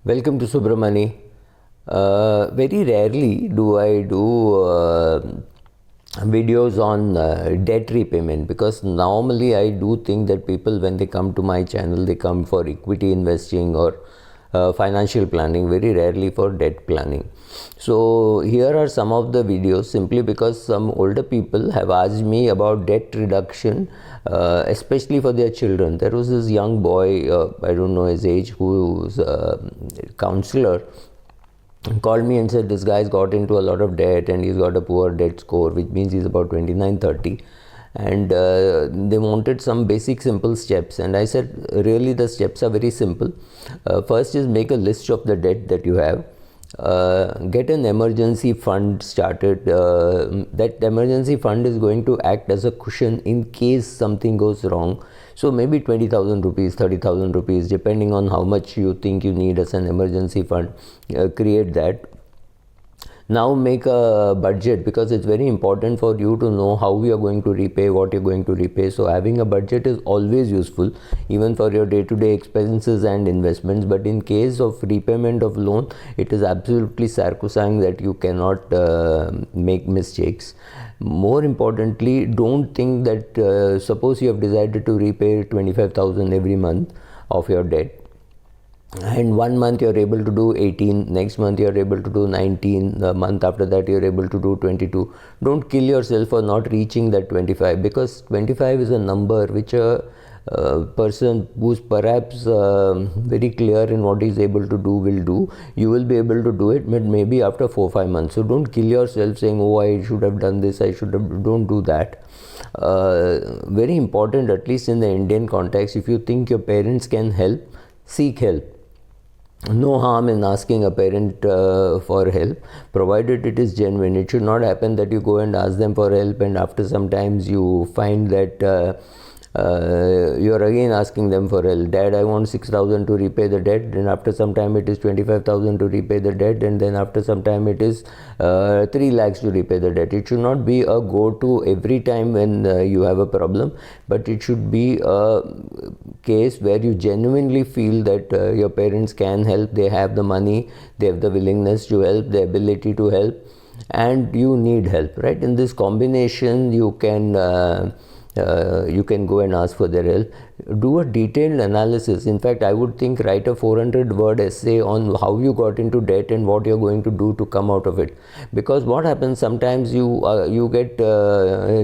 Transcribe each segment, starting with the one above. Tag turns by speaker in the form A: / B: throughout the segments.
A: Welcome to Subramani. Very rarely do I do videos on debt repayment, because normally I do think that people, when they come to my channel, they come for equity investing or financial planning, very rarely for debt planning. So here are some of the videos, simply because some older people have asked me about debt reduction, especially for their children. There was this young boy, I don't know his age, who was a counselor, called me and said this guy's got into a lot of debt and he's got a poor debt score, which means he's about 29-30, and they wanted some basic simple steps. And I said, really, the steps are very simple. First is make a list of the debt that you have. Get an emergency fund started. That emergency fund is going to act as a cushion in case something goes wrong. So maybe 20,000 rupees, 30,000 rupees, depending on how much you think you need as an emergency fund. Create that. Now make a budget, because it's very important for you to know how you are going to repay, what you're going to repay. So having a budget is always useful, even for your day-to-day expenses and investments. But in case of repayment of loan, it is absolutely sacrosanct that you cannot make mistakes. More importantly, don't think that suppose you have decided to repay 25,000 every month of your debt, and 1 month you're able to do 18, next month you're able to do 19, the month after that you're able to do 22. Don't kill yourself for not reaching that 25, because 25 is a number which a person who's perhaps very clear in what he's able to do will do. You will be able to do it, but maybe after 4-5 months. So don't kill yourself saying, oh, I should have done this, I should have. Don't do that. Very important, at least in the Indian context, if you think your parents can help, seek help. No harm in asking a parent for help, provided it is genuine. It should not happen that you go and ask them for help, and after some times you find that you're again asking them for help. Dad, I want 6,000 to repay the debt, and after some time it is 25,000 to repay the debt, and then after some time it is 3 lakhs to repay the debt. It should not be a go-to every time when you have a problem, but it should be a case where you genuinely feel that your parents can help, they have the money, they have the willingness to help, the ability to help, and you need help, right? In this combination, you can go and ask for their help. Do a detailed analysis. In fact, I would think write a 400-word essay on how you got into debt and what you're going to do to come out of it. Because what happens, sometimes you get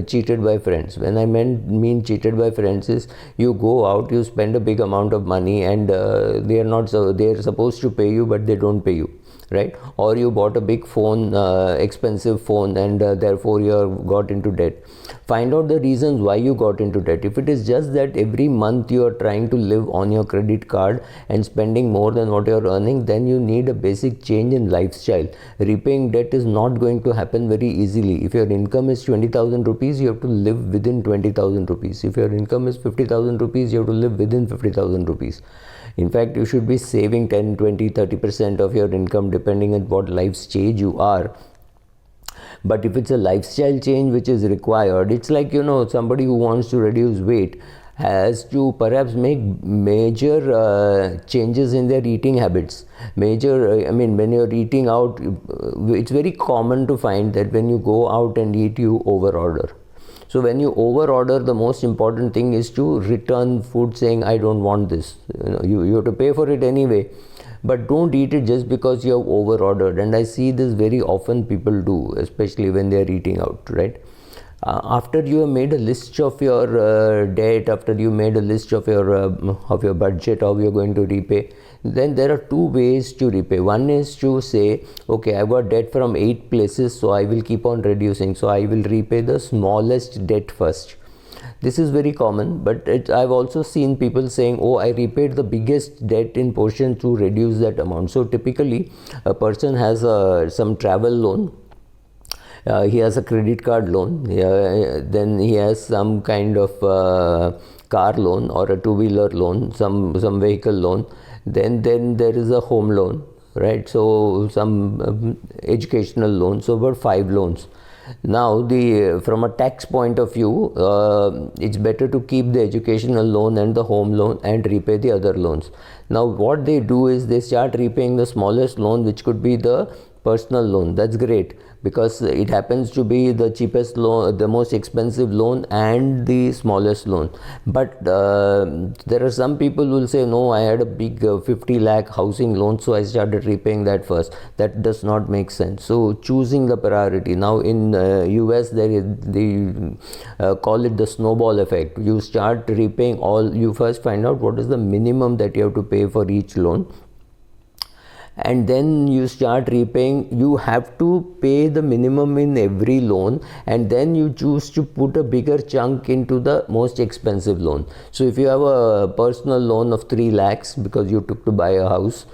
A: cheated by friends. When I mean cheated by friends is, you go out, you spend a big amount of money, and they're supposed to pay you, but they don't pay you, right? Or you bought a big phone, expensive phone, and therefore you got into debt. Find out the reasons why you got into debt. If it is just that every month you are trying to live on your credit card and spending more than what you are earning, then you need a basic change in lifestyle. Repaying debt is not going to happen very easily. If your income is 20,000 rupees, you have to live within 20,000 rupees. If your income is 50,000 rupees, you have to live within 50,000 rupees. In fact, you should be saving 10, 20, 30% of your income, depending on what life stage you are. But if it's a lifestyle change which is required, it's like, somebody who wants to reduce weight has to perhaps make major changes in their eating habits. When you're eating out, it's very common to find that when you go out and eat, you overorder. So when you overorder, the most important thing is to return food saying, I don't want this. You have to pay for it anyway. But don't eat it just because you have overordered. And I see this very often people do, especially when they are eating out, right? After you have made a list of your debt, after you made a list of your budget, how you're going to repay, then there are 2 ways to repay. One is to say, okay, I've got debt from 8 places, so I will keep on reducing. So I will repay the smallest debt first. This is very common, but I've also seen people saying, oh, I repaid the biggest debt in portion to reduce that amount. So typically, a person has some travel loan, he has a credit card loan, then he has some kind of car loan or a two-wheeler loan, some vehicle loan, then there is a home loan, right? So some educational loan, so about 5 loans. Now, from a tax point of view, it's better to keep the educational loan and the home loan and repay the other loans. Now, what they do is they start repaying the smallest loan, which could be the personal loan. That's great, because it happens to be the cheapest loan, the most expensive loan, and the smallest loan. But there are some people who will say, no, I had a big 50 lakh housing loan, so I started repaying that first. That does not make sense. So choosing the priority. Now in US, they call it the snowball effect. You start repaying all, you first find out what is the minimum that you have to pay for each loan, and then you start repaying. You have to pay the minimum in every loan, and then you choose to put a bigger chunk into the most expensive loan. So if you have a personal loan of 3 lakhs because you took to buy a house,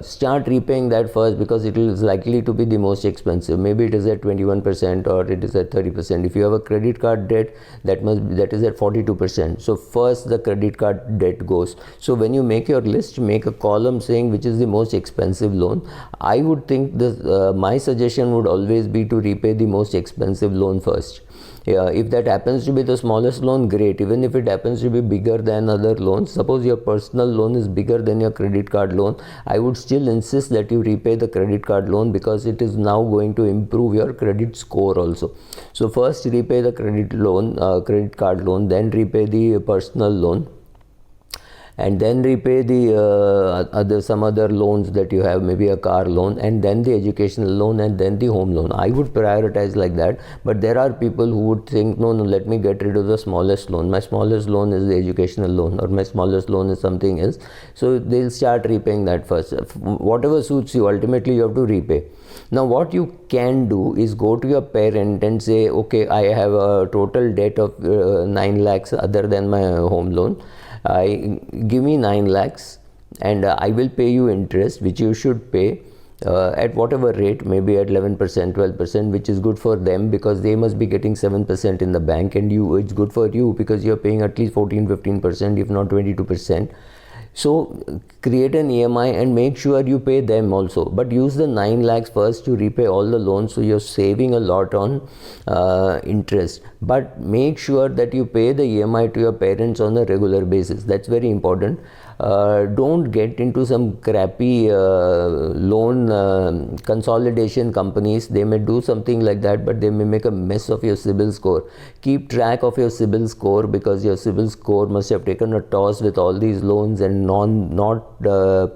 A: start repaying that first, because it is likely to be the most expensive. Maybe it is at 21% or it is at 30%. If you have a credit card debt, that is at 42%. So first the credit card debt goes. So when you make your list, make a column saying which is the most expensive loan. I would think my suggestion would always be to repay the most expensive loan first. If that happens to be the smallest loan, great. Even if it happens to be bigger than other loans, suppose your personal loan is bigger than your credit card loan, I would still insist that you repay the credit card loan, because it is now going to improve your credit score also. So first repay the credit card loan, then repay the personal loan, and then repay the some other loans that you have, maybe a car loan, and then the educational loan, and then the home loan. I would prioritize like that. But there are people who would think, no, let me get rid of the smallest loan. My smallest loan is the educational loan, or my smallest loan is something else. So they'll start repaying that first. Whatever suits you, ultimately you have to repay. Now what you can do is go to your parent and say, okay, I have a total debt of 9 lakhs other than my home loan. Give me 9 lakhs, and I will pay you interest, which you should pay at whatever rate, maybe at 11%, 12%, which is good for them, because they must be getting 7% in the bank, and it's good for you because you're paying at least 14, 15%, if not 22%. So create an EMI and make sure you pay them also, but use the 9 lakhs first to repay all the loans, so you're saving a lot on interest. But make sure that you pay the EMI to your parents on a regular basis. That's very important. Don't get into some crappy loan consolidation companies. They may do something like that, but they may make a mess of your CIBIL score. Keep track of your CIBIL score, because your CIBIL score must have taken a toss with all these loans and not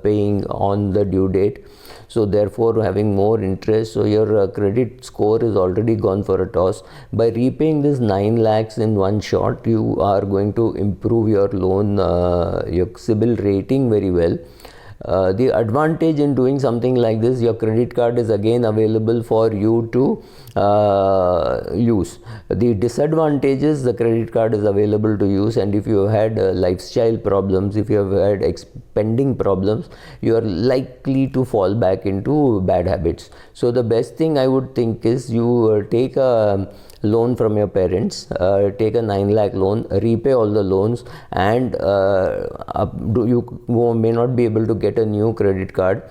A: paying on the due date. So therefore having more interest, so your credit score is already gone for a toss. By repaying this 9 lakhs in one shot, you are going to improve your loan, your CIBIL rating very well. The advantage in doing something like this, your credit card is again available for you to use. The disadvantages, the credit card is available to use, and if you have had lifestyle problems, if you have had spending problems, you are likely to fall back into bad habits. So the best thing I would think is you take a loan from your parents, take a 9 lakh loan, repay all the loans, and you may not be able to get a new credit card,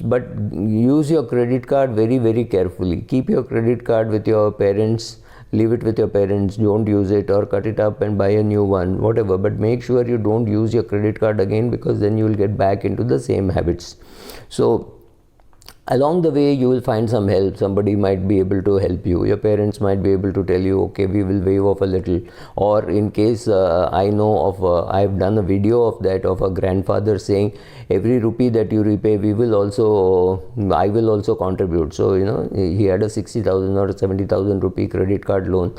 A: but use your credit card very, very carefully. Keep your credit card with your parents, leave it with your parents, don't use it, or cut it up and buy a new one, whatever, but make sure you don't use your credit card again, because then you will get back into the same habits. So along the way you will find some help. Somebody might be able to help you. Your parents might be able to tell you, okay, we will waive off a little. Or in case I know of, I've done a video of that, of a grandfather saying, every rupee that you repay, I will also contribute. So he had a 60,000 or 70,000 rupee credit card loan,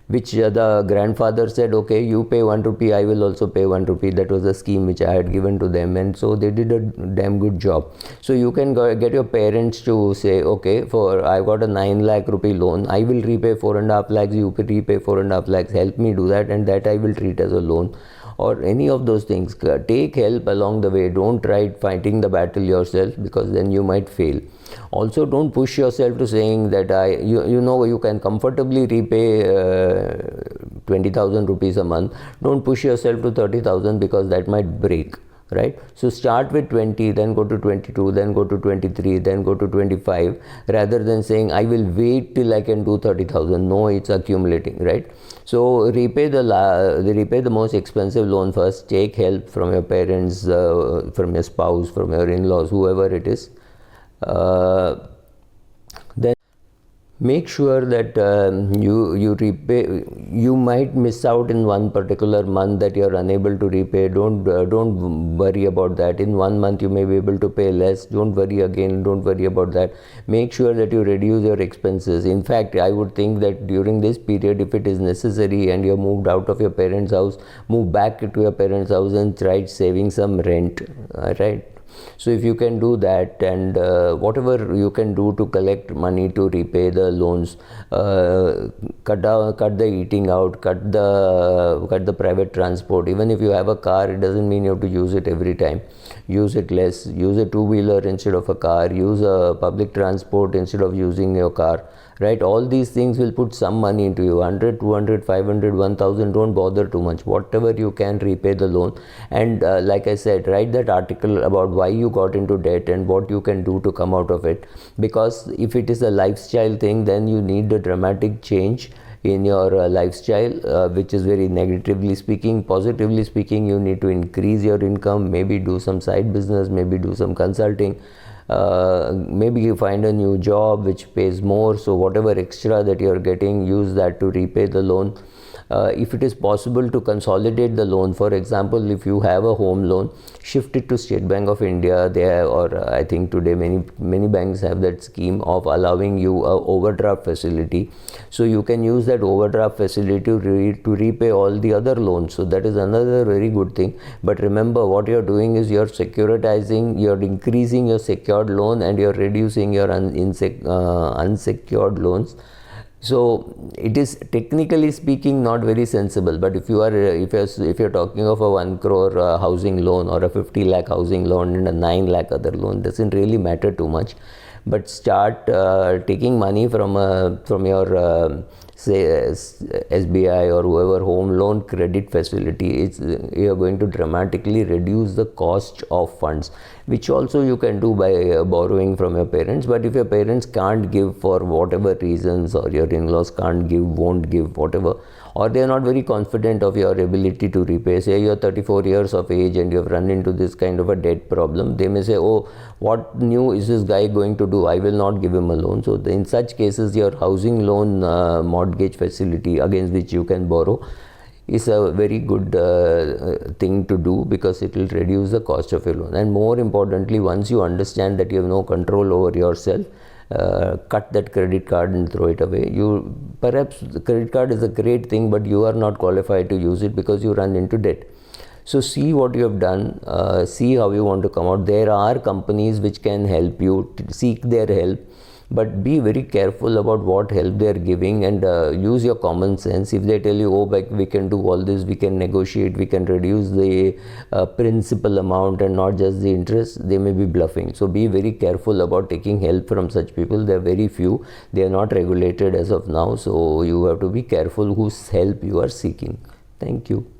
A: which the grandfather said, okay, you pay 1 rupee, I will also pay 1 rupee. That was a scheme which I had given to them, and so they did a damn good job. So you can get your parents to say, okay, I've got a 9 lakh rupee loan, I will repay 4.5 lakhs, you repay 4.5 lakhs, help me do that, and that I will treat as a loan. Or any of those things. Take help along the way. Don't try fighting the battle yourself, because then you might fail. Also, don't push yourself to saying that you can comfortably repay 20,000 rupees a month. Don't push yourself to 30,000, because that might break. right? So start with 20, then go to 22, then go to 23, then go to 25, rather than saying I will wait till I can do 30,000. No, it's accumulating, right? So repay the most expensive loan first. Take help from your parents, from your spouse, from your in-laws, whoever it is. Then make sure that you repay. You might miss out in one particular month that you are unable to repay. Don't worry about that. In 1 month you may be able to pay less. Don't worry about that. Make sure that you reduce your expenses. In fact, I would think that during this period, if it is necessary and you have moved out of your parents' house, move back to your parents' house and try saving some rent, right? So if you can do that, and whatever you can do to collect money to repay the loans, cut the eating out, cut the private transport. Even if you have a car, it doesn't mean you have to use it every time. Use it less. Use a two-wheeler instead of a car. Use a public transport instead of using your car, right? All these things will put some money into you. 100, 200, 500, 1000. Don't bother too much. Whatever you can, repay the loan. And like I said, write that article about why you got into debt and what you can do to come out of it. Because if it is a lifestyle thing, then you need a dramatic change in your lifestyle, which is very negatively speaking. Positively speaking, you need to increase your income, maybe do some side business, maybe do some consulting, maybe you find a new job which pays more. So whatever extra that you are getting, use that to repay the loan. If it is possible to consolidate the loan, for example, if you have a home loan, shift it to State Bank of India. They have, or I think today many banks have that scheme of allowing you a overdraft facility. So you can use that overdraft facility to repay all the other loans. So that is another very good thing. But remember, what you are doing is you are securitizing, you are increasing your secured loan and you are reducing your unsecured loans. So it is technically speaking not very sensible. But if you're talking of a 1 crore housing loan or a 50 lakh housing loan and a 9 lakh other loan, doesn't really matter too much. But start taking money from your say SBI or whoever home loan credit facility. You are going to dramatically reduce the cost of funds, which also you can do by borrowing from your parents. But if your parents can't give for whatever reasons, or your in-laws can't give, won't give, whatever, or they are not very confident of your ability to repay, say you are 34 years of age and you have run into this kind of a debt problem, they may say, oh, what new is this guy going to do? I will not give him a loan. So in such cases, your housing loan mortgage facility against which you can borrow is a very good thing to do, because it will reduce the cost of your loan. And more importantly, once you understand that you have no control over yourself, cut that credit card and throw it away. Perhaps the credit card is a great thing, but you are not qualified to use it because you run into debt. So see what you have done, see how you want to come out. There are companies which can help you, seek their help, but be very careful about what help they are giving, and use your common sense. If they tell you, oh, we can do all this, we can negotiate, we can reduce the principal amount and not just the interest, they may be bluffing. So be very careful about taking help from such people. There are very few. They are not regulated as of now. So you have to be careful whose help you are seeking. Thank you.